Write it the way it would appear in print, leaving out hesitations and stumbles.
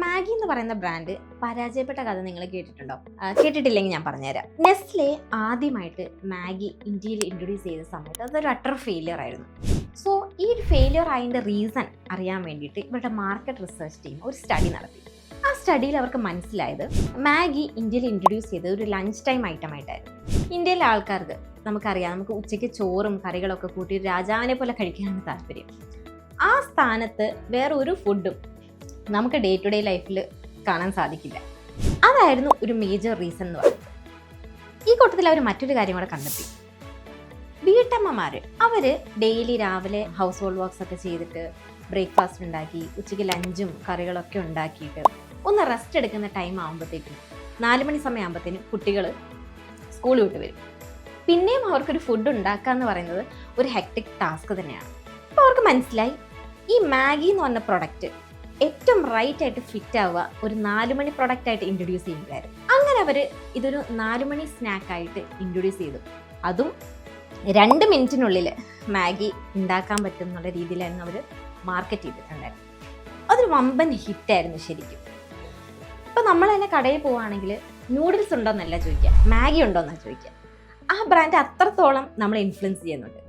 Maggi എന്ന് പറയുന്ന brand പരാജയപ്പെട്ട കഥ നിങ്ങൾ കേട്ടിട്ടുണ്ടോ? കേട്ടിട്ടില്ലെങ്കിൽ ഞാൻ പറഞ്ഞുതരാം. നെസ്ലെ ആദ്യമായിട്ട് മാഗി ഇന്ത്യയിൽ ഇൻട്രൊഡ്യൂസ് ചെയ്ത സമയത്ത് അതൊരു അട്ടർ ഫെയിലിയർ ആയിരുന്നു. സോ ഈ ഒരു ഫെയിലിയർ ആയതിൻ്റെ റീസൺ അറിയാൻ വേണ്ടിയിട്ട് ഇവരുടെ മാർക്കറ്റ് റിസർച്ച് ടീം ഒരു സ്റ്റഡി നടത്തി. ആ സ്റ്റഡിയിൽ അവർക്ക് മനസ്സിലായത് മാഗി ഇന്ത്യയിൽ ഇൻട്രൊഡ്യൂസ് ചെയ്തത് ഒരു ലഞ്ച് ടൈം ഐറ്റം ആയിട്ടായിരുന്നു. ഇന്ത്യയിലെ ആൾക്കാർക്ക് നമുക്കറിയാം, നമുക്ക് ഉച്ചയ്ക്ക് ചോറും കറികളൊക്കെ കൂട്ടി രാജാവിനെ പോലെ കഴിക്കാനാണ് താല്പര്യം. ആ സ്ഥാനത്ത് വേറെ ഒരു ഫുഡും നമുക്ക് ഡേ ടു ഡേ ലൈഫിൽ കാണാൻ സാധിക്കില്ല. അതായിരുന്നു ഒരു മേജർ റീസൺ എന്ന് പറയുന്നത്. ഈ കൂട്ടത്തിൽ അവർ മറ്റൊരു കാര്യം കൂടെ കണ്ടെത്തി. വീട്ടമ്മമാർ അവർ ഡെയിലി രാവിലെ ഹൗസ് ഹോൾഡ് വർക്ക്സ് ഒക്കെ ചെയ്തിട്ട് ബ്രേക്ക്ഫാസ്റ്റ് ഉണ്ടാക്കി ഉച്ചയ്ക്ക് ലഞ്ചും കറികളൊക്കെ ഉണ്ടാക്കിയിട്ട് ഒന്ന് റെസ്റ്റ് എടുക്കുന്ന ടൈം ആകുമ്പോഴത്തേക്കും 4 മണി സമയമാകുമ്പോഴത്തേനും കുട്ടികൾ സ്കൂൾ വിട്ട് വരും. പിന്നെയും അവർക്കൊരു ഫുഡ് ഉണ്ടാക്കുക എന്ന് പറയുന്നത് ഒരു ഹെക്ടിക് ടാസ്ക് തന്നെയാണ്. അപ്പോൾ അവർക്ക് മനസ്സിലായി ഈ മാഗി എന്ന് പറഞ്ഞ പ്രൊഡക്റ്റ് ഏറ്റവും റൈറ്റ് ആയിട്ട് ഫിറ്റ് ആവുക ഒരു 4 മണി പ്രൊഡക്റ്റ് ആയിട്ട് ഇൻട്രൊഡ്യൂസ് ചെയ്യുമ്പോഴായിരുന്നു. അങ്ങനെ അവർ ഇതൊരു 4 മണി സ്നാക്കായിട്ട് ഇൻട്രൊഡ്യൂസ് ചെയ്തു. അതും 2 മിനിറ്റിനുള്ളിൽ മാഗി ഉണ്ടാക്കാൻ പറ്റും എന്നുള്ള രീതിയിലായിരുന്നു അവർ മാർക്കറ്റ് ചെയ്തിട്ടുണ്ടായിരുന്നു. അതൊരു വമ്പൻ ഹിറ്റായിരുന്നു ശരിക്കും. ഇപ്പോൾ നമ്മൾ തന്നെ കടയിൽ പോവുകയാണെങ്കിൽ നൂഡിൽസ് ഉണ്ടോയെന്നല്ല ചോദിക്കുക, മാഗി ഉണ്ടോയെന്നാണ് ചോദിക്കുക. ആ ബ്രാൻഡ് അത്രത്തോളം നമ്മളെ ഇൻഫ്ലുവൻസ് ചെയ്യുന്നുണ്ട്.